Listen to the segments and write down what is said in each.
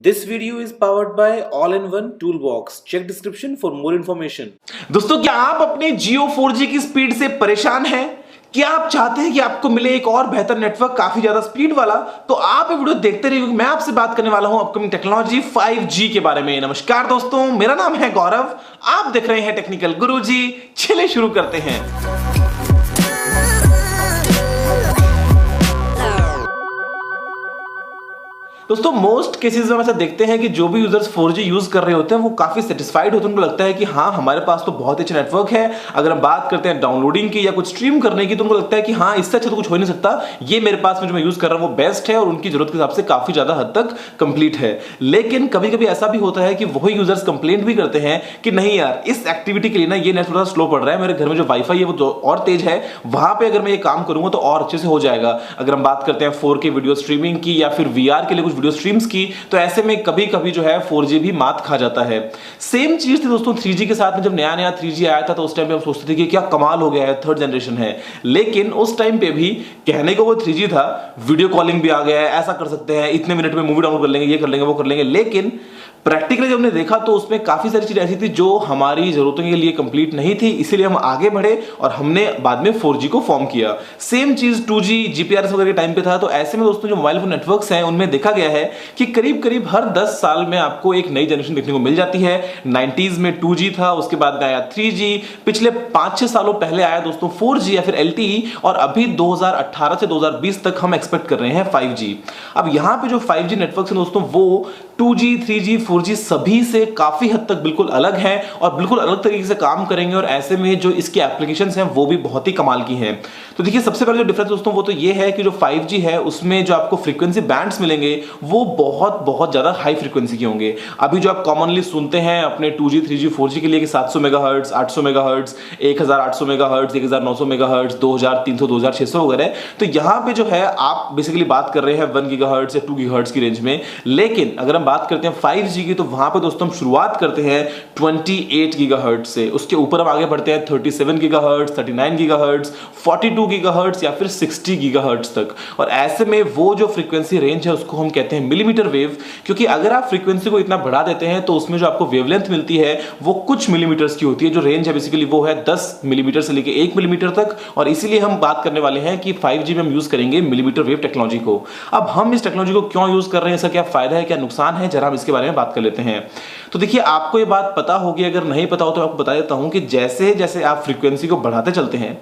This video is powered by All-in-One Toolbox. Check description for more information. दोस्तों, क्या आप अपने Jio 4G की स्पीड से परेशान हैं? क्या आप चाहते हैं कि आपको मिले एक और बेहतर नेटवर्क काफी ज्यादा स्पीड वाला? तो आप ये वीडियो देखते रहिए। मैं आपसे बात करने वाला हूं अपकमिंग टेक्नोलॉजी 5G के बारे में। नमस्कार दोस्तों, मेरा नाम है गौरव, आप देख रहे हैं टेक्निकल गुरुजी। चलिए शुरू करते हैं। दोस्तों, मोस्ट केसेस में हम ऐसा देखते हैं कि जो भी यूजर्स 4G यूज कर रहे होते हैं वो काफी सेटिस्फाइड होते हैं। उनको लगता है कि हाँ, हमारे पास तो बहुत अच्छा नेटवर्क है। अगर हम बात करते हैं डाउनलोडिंग की या कुछ स्ट्रीम करने की, तो उनको लगता है कि हाँ, इससे अच्छा तो कुछ हो नहीं सकता, ये मेरे पास में जो मैं यूज कर रहा हूँ वो बेस्ट है और उनकी जरूरत के हिसाब से काफी ज्यादा हद तक कंप्लीट है। लेकिन कभी कभी ऐसा भी होता है कि वही यूजर्स कंप्लेंट भी करते हैं कि नहीं यार, इस एक्टिविटी के लिए ना ये नेट थोड़ा स्लो पड़ रहा है, मेरे घर में जो वाईफाई है वो और तेज है, वहां पे अगर मैं ये काम करूंगा तो और अच्छे से हो जाएगा। अगर हम बात करते हैं 4K वीडियो स्ट्रीमिंग की या फिर VR के लिए कुछ वीडियो स्ट्रीम्स की, तो ऐसे में कभी कभी जो है 4G भी मात खा जाता है। सेम चीज थी दोस्तों 3G के साथ में। जब नया नया 3G आया था तो उस टाइम पे हम सोचते थे कि क्या कमाल हो गया है, थर्ड जनरेशन है। लेकिन उस टाइम पे भी कहने को वो 3G था, वीडियो कॉलिंग भी आ गया है, ऐसा कर सकते हैं, इतने मिनट में मूवी डाउनलोड कर लेंगे, ये कर लेंगे, वो कर लेंगे। लेकिन प्रैक्टिकली जब हमने देखा तो उसमें काफी सारी चीजें ऐसी थी जो हमारी जरूरतों के लिए कंप्लीट नहीं थी, इसीलिए हम आगे बढ़े और हमने बाद में 4G को फॉर्म किया। सेम चीज 2G GPRS वगैरह के टाइम पे था। तो ऐसे में दोस्तों जो मोबाइल फोन नेटवर्क्स हैं उनमें देखा गया है कि करीब करीब हर 10 साल में आपको एक नई जनरेशन देखने को मिल जाती है। 90s में 2G था, उसके बाद में आया 3G, पिछले 5-6 सालों पहले आया दोस्तों 4G या फिर LTE, और अभी 2018 से 2020 तक हम एक्सपेक्ट कर रहे हैं 5G। अब यहां पे जो 5G नेटवर्क्स हैं दोस्तों वो 2G 3G 4G सभी से काफी हद तक बिल्कुल अलग है और बिल्कुल अलग तरीके से काम करेंगे, और ऐसे में जो इसकी एप्लीकेशंस हैं वो भी बहुत ही कमाल की हैं। तो देखिए, सबसे पहले जो डिफरेंस दोस्तों वो तो ये है कि जो 5G है उसमें जो आपको फ्रीक्वेंसी बैंड्स मिलेंगे वो बहुत बहुत ज्यादा हाई फ्रीक्वेंसी के होंगे। अभी जो आप कॉमनली सुनते हैं अपने 2G 3G 4G के लिए कि 700 मेगाहर्ट्ज, 800 मेगाहर्ट्ज, 1800 मेगाहर्ट्ज, 1900 मेगाहर्ट्ज, 2300, 2600 वगैरह, तो यहां पे जो है आप बेसिकली बात कर रहे हैं 1 गीगाहर्ट्ज या 2 गीगाहर्ट्ज की रेंज में। लेकिन अगर हम बात करते हैं 5G की, तो वहां पे दोस्तों हम शुरुआत करते हैं 28 गीगाहर्ट्ज से, उसके ऊपर हम आगे बढ़ते हैं 37 गीगाहर्ट्ज, 39 गीगाहर्ट्ज, 42 गीगाहर्ट्ज या फिर 60 गीगाहर्ट्ज तक। और ऐसे में वो जो फ्रीक्वेंसी रेंज है उसको हम कहते हैं मिलीमीटर वेव, क्योंकि अगर आप फ्रीक्वेंसी को इतना बढ़ा देते हैं तो उसमें जो आपको वेवलेंथ मिलती है वो कुछ मिलीमीटर्स की होती है। जो रेंज है बेसिकली वो है 10 मिलीमीटर से लेकर 1 मिलीमीटर तक, और इसीलिए हम बात करने वाले हैं कि 5G में हम यूज करेंगे मिलीमीटर वेव टेक्नोलॉजी को। अब हम इस टेक्नोलॉजी को क्यों यूज कर रहे हैं, इसका क्या फायदा है, क्या नुकसान है, जरा हम इसके बारे में बात कर लेते हैं। तो देखिए, आपको ये बात पता होगी, अगर नहीं पता हो तो आपको बता देता हूं कि जैसे जैसे आप फ्रीक्वेंसी को बढ़ाते चलते हैं,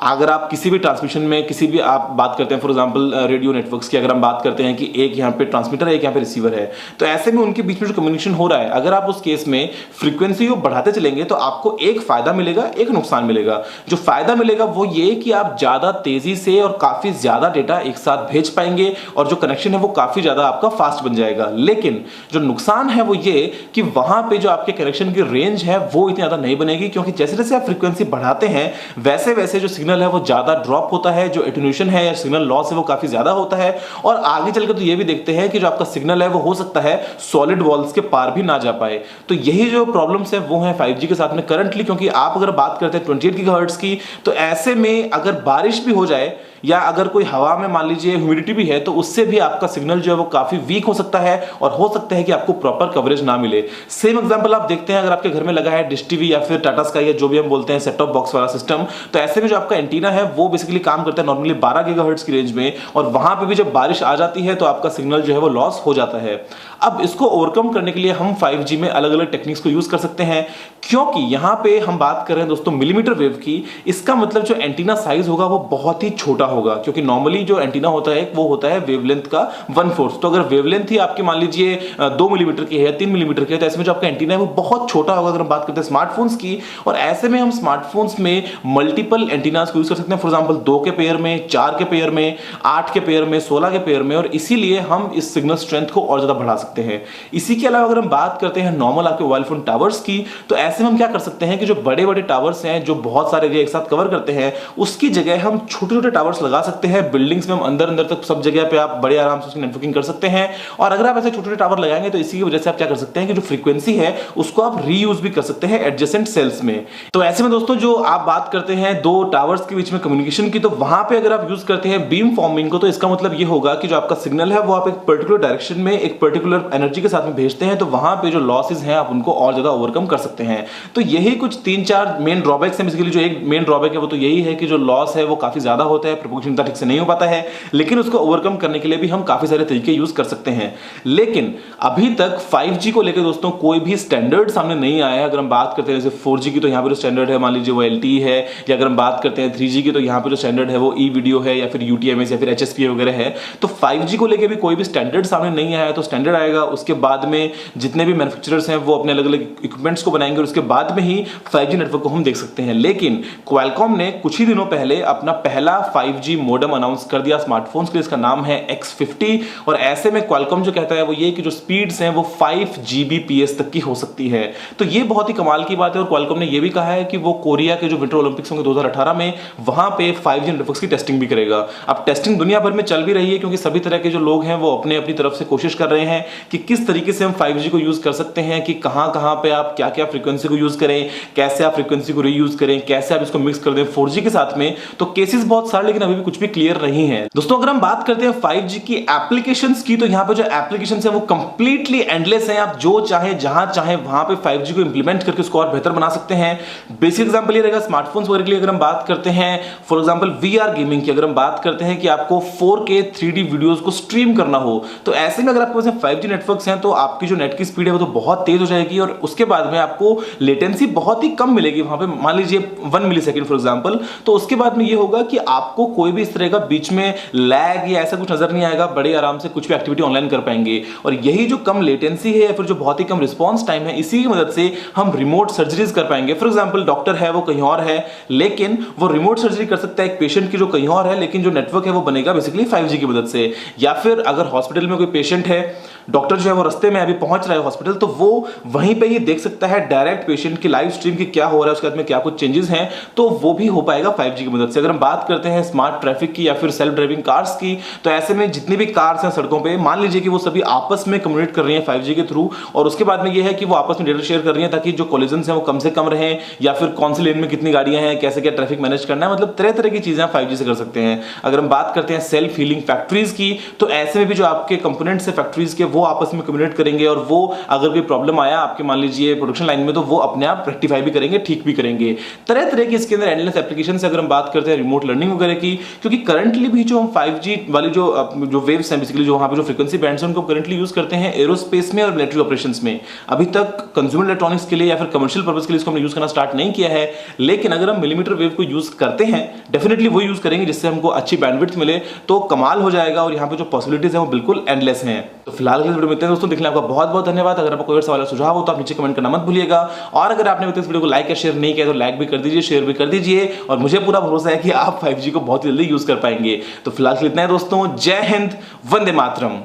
अगर आप किसी भी ट्रांसमिशन में किसी भी आप बात करते हैं, फॉर एग्जांपल रेडियो नेटवर्क्स की, अगर हम बात करते हैं कि एक यहाँ पे ट्रांसमीटर है, एक यहाँ पे रिसीवर है, तो ऐसे में उनके बीच में जो कम्युनिकेशन हो रहा है, अगर आप उस केस में फ्रीक्वेंसी को बढ़ाते चलेंगे तो आपको एक फायदा मिलेगा, एक नुकसान मिलेगा। जो फायदा मिलेगा वो ये कि आप ज्यादा तेजी से और काफी ज्यादा डेटा एक साथ भेज पाएंगे और जो कनेक्शन है वो काफी ज्यादा आपका फास्ट बन जाएगा। लेकिन जो नुकसान है वो ये कि वहां पे जो आपके कनेक्शन की रेंज है वो इतनी ज्यादा नहीं बनेगी, क्योंकि जैसे जैसे आप फ्रीक्वेंसी बढ़ाते हैं वैसे वैसे जो सिग्नल है वो ज्यादा ड्रॉप होता है, जो एटेन्यूएशन है या सिग्नल लॉस है वो काफी ज्यादा होता है। और आगे चलकर तो ये भी देखते हैं कि जो आपका सिग्नल है वो हो सकता है सॉलिड वॉल्स के पार भी ना जा पाए। तो यही जो प्रॉब्लम्स है वो है 5G के साथ में करंटली, क्योंकि आप अगर बात करते हैं 28 गीगाहर्ट्ज की, तो ऐसे में अगर बारिश भी हो जाए या अगर कोई हवा में मान लीजिए ह्यूमिडिटी भी है, तो उससे भी आपका सिग्नल जो है वो काफी वीक हो सकता है और हो सकता है कि आपको प्रॉपर कवरेज ना मिले। सेम एग्जांपल आप देखते हैं, अगर आपके घर में लगा है डिश टीवी या फिर टाटा स्काई या जो भी हम बोलते हैं सेट टॉप बॉक्स वाला सिस्टम, तो ऐसे में जो आपका एंटीना है वो बेसिकली काम करता है नॉर्मली 12 गीगाहर्ट्ज की रेंज में, और वहां पे भी जब बारिश आ जाती है तो आपका सिग्नल जो है वो लॉस हो जाता है। अब इसको ओवरकम करने के लिए हम 5G में अलग अलग टेक्निक्स को यूज कर सकते हैं, क्योंकि यहां पे हम बात कर रहे हैं दोस्तों मिलीमीटर वेव की। इसका मतलब जो एंटीना साइज होगा वो बहुत ही छोटा होगा, क्योंकि नॉर्मली जो एंटीना होता है वो होता है वेवलेंथ का 1/4। तो अगर वेवलेंथ ही आपकी मान लीजिए 2 मिलीमीटर की है, 3 मिलीमीटर की है, तो इसमें जो आपका एंटीना है वो बहुत छोटा होगा। अगर हम बात करते हैं स्मार्टफोन्स की, और ऐसे में हम स्मार्टफोन्स में मल्टीपल एंटीनास को यूज कर सकते हैं, फॉर एग्जांपल 2 के पेयर में, 4 के पेयर में, 8 के पेयर में, 16 के पेयर में, और इसीलिए हम इस सिग्नल स्ट्रेंथ को और ज्यादा बढ़ा सकते हैं। इसी के अलावा अगर हम बात करते हैं नॉर्मल आपके मोबाइल फोन टावर्स की, तो ऐसे में हम क्या कर सकते हैं कि जो बड़े बड़े टावर्स हैं जो बहुत सारे एरिया एक साथ कवर करते हैं, उसकी जगह हम छोटे छोटे टावर्स टावर्स लगा सकते हैं, बिल्डिंग्स में हम अंदर अंदर तक सब जगह पे आप बड़े आराम से उसकी नेटवर्किंग कर सकते हैं। और अगर आप ऐसे छोटे छोटे टावर लगाएंगे तो इसी की वजह से आप क्या कर सकते हैं कि जो फ्रीक्वेंसी है उसको आप रीयूज भी कर सकते हैं एडजेसेंट सेल्स में। तो ऐसे में दोस्तों जो आप बात करते हैं दो टावर्स के बीच में कम्युनिकेशन की, तो वहां पे अगर आप यूज करते हैं बीम फॉर्मिंग को, तो इसका मतलब ये होगा कि जो आपका सिग्नल है वो आप एक पर्टिकुलर डायरेक्शन में एक पर्टिकुलर एनर्जी के साथ में भेजते हैं, तो वहां पे जो लॉसेस हैं आप उनको और ज्यादा ओवरकम कर सकते हैं। तो यही कुछ 3-4 मेन ड्रॉबैक्स हैं। बेसिकली जो एक मेन ड्रॉबैक है वो तो यही है कि जो लॉस है वो काफी ज्यादा होता है, प्रोपगेशन ठीक से नहीं हो पाता है, लेकिन उसको ओवरकम करने के लिए भी हम काफी सारे तरीके यूज कर सकते हैं। लेकिन अभी तक 5G को लेकर दोस्तों कोई भी स्टैंडर्ड सामने नहीं आया है। अगर हम बात करते हैं जैसे 4G की, तो यहाँ पे जो स्टैंडर्ड है मान लीजिए वो LTE है, या अगर हम बात करते हैं 3G की, तो यहाँ पे जो स्टैंडर्ड है वो ई वीडियो है या फिर UTMS या फिर HSPA वगैरह है। तो 5G को लेकर भी कोई भी स्टैंडर्ड सामने नहीं आया है। तो स्टैंडर्ड आएगा, उसके बाद में जितने भी मैन्युफैक्चरर्स हैं वो अपने अलग अलग इक्विपमेंट्स को बनाएंगे और उसके बाद में ही 5G नेटवर्क को हम देख सकते हैं। लेकिन क्वालकॉम ने कुछ ही दिनों पहले अपना पहला 5G मॉडेम अनाउंस कर दिया स्मार्टफोन्स के लिए, इसका नाम है X50। और ऐसे में क्वालकॉम जो कहता है वो ये कि जो स्पीड्स हैं वो 5 Gbps तक की हो सकती है। तो ये बहुत ही कमाल की बात है। और क्वालकॉम ने ये भी कहा है कि वो कोरिया के जो विंटर ओलंपिक्स होंगे 2018 में, वहां पे 5G नेटवर्क्स की टेस्टिंग भी करेगा। अब टेस्टिंग दुनिया भर में चल भी रही है, क्योंकि सभी तरह के जो लोग हैं वो अपने अपनी तरफ से कोशिश कर रहे हैं कि किस तरीके से हम 5G को यूज कर सकते हैं, कि कहां कहां पे आप क्या क्या फ्रीक्वेंसी को यूज करें, कैसे आप फ्रीक्वेंसी को रीयूज करें, कैसे आप इसको मिक्स कर दें 4G के साथ में। तो केसेस बहुत सारे, लेकिन अभी भी कुछ भी क्लियर नहीं है। दोस्तों अगर हम बात करते हैं 5G की एप्लीकेशंस की, तो यहां पे जो एप्लीकेशंस है वो कंप्लीटली एंडलेस है। आप जो चाहे जहां चाहे वहां पे 5G को इंप्लीमेंट करके उसको और बेहतर बना सकते हैं। बेसिक एग्जांपल ये रहेगा स्मार्टफोन्स वगैरह के लिए। अगर हम बात करते हैं फॉर एग्जांपल VR गेमिंग की, अगर हम बात करते हैं कि आपको 4K 3D वीडियोस को स्ट्रीम करना हो, तो ऐसे में अगर आपके पास 5G नेटवर्क्स हैं तो आपकी जो नेट की स्पीड है वो तो बहुत तेज हो जाएगी, और उसके बाद में आपको लेटेंसी बहुत ही कम मिलेगी। वहां पे मान लीजिए 1 मिलीसेकंड फॉर एग्जांपल। तो उसके बाद में ये होगा कि आपको कोई भी इस तरह का बीच में लैग या ऐसा कुछ नजर नहीं आएगा, बड़े आराम से कुछ भी एक्टिविटी ऑनलाइन कर पाएंगे। और यही जो कम लेटेंसी है या फिर जो बहुत ही कम रिस्पॉन्स टाइम है, इसी की मदद से हम रिमोट सर्जरीज कर पाएंगे। फॉर एग्जांपल डॉक्टर है वो कहीं और है, लेकिन वो रिमोट सर्जरी कर सकता है एक पेशेंट की जो कहीं और है, लेकिन जो नेटवर्क है वो बनेगा बेसिकली 5G की मदद से। या फिर अगर हॉस्पिटल में कोई पेशेंट है, डॉक्टर जो है वो रास्ते में अभी पहुंच रहा है हॉस्पिटल, तो वो वहीं पे ही देख सकता है डायरेक्ट पेशेंट की लाइव स्ट्रीम की क्या हो रहा है, उसके बाद में क्या कुछ चेंजेस हैं, तो वो भी हो पाएगा 5G की मदद से। अगर हम बात करते हैं स्मार्ट ट्रैफिक की या फिर सेल्फ ड्राइविंग कार्स की, तो ऐसे में जितनी भी कार्स हैं सड़कों पे, मान लीजिए कि वो सभी आपस में कम्युनिकेट कर रही हैं 5G के थ्रू, और उसके बाद में ये है कि वो आपस में डेटा शेयर कर रही हैं ताकि जो कोलिजन्स हैं वो कम से कम रहें, या फिर कौन सी लेन में कितनी गाड़ियां हैं, कैसे क्या ट्रैफिक मैनेज करना है, मतलब तरह तरह की चीजें आप 5G से कर सकते हैं। अगर हम बात करते हैं सेल्फ हीलिंग फैक्ट्रीज की, तो ऐसे में भी जो आपके कंपोनेंट्स है फैक्ट्रीज के वो आपस में कम्युनिकेट करेंगे, और वो अगर कोई प्रॉब्लम आया आपके मान लीजिए प्रोडक्शन लाइन में, तो वो अपने आप रेक्टिफाई भी करेंगे, ठीक भी करेंगे। तरह तरह की इसके अंदर एंडलेस एप्लीकेशन से। अगर हम बात करते हैं रिमोट लर्निंग वगैरह की, क्योंकि करंटली भी जो हम 5G वाली जो वेव्स हैं बेसिकली, जो वहां पे जो फ्रीक्वेंसी बैंड्स हैं उनको करंटली यूज करते हैं एरोस्पेस में और मिलिट्री ऑपरेशंस में। अभी तक कंज्यूमर इलेक्ट्रॉनिक्स के लिए या फिर कमर्शियल पर्पस के लिए इसको हमने यूज करना स्टार्ट नहीं किया है, लेकिन अगर हम मिलीमीटर वेव को यूज करते हैं डेफिनेटली वो यूज करेंगे जिससे हमको अच्छी बैंडविड्थ मिले, तो कमाल हो जाएगा। और यहाँ पे जो पॉसिबिलिटीज है वो बिल्कुल एंडलेस हैं। तो फिलहाल वीडियो मिलते हैं दोस्तों, देखने आपका बहुत बहुत धन्यवाद। अगर आपको कोई और सवाल या सुझाव हो तो आप नीचे कमेंट करना मत भूलिएगा, और अगर आपने इस वीडियो को लाइक या शेयर नहीं किया तो लाइक भी कर दीजिए, शेयर भी कर दीजिए, और मुझे पूरा भरोसा है कि आप 5G को बहुत जल्दी यूज कर पाएंगे। तो फिलहाल इतना है दोस्तों, जय हिंद, वंदे मातरम।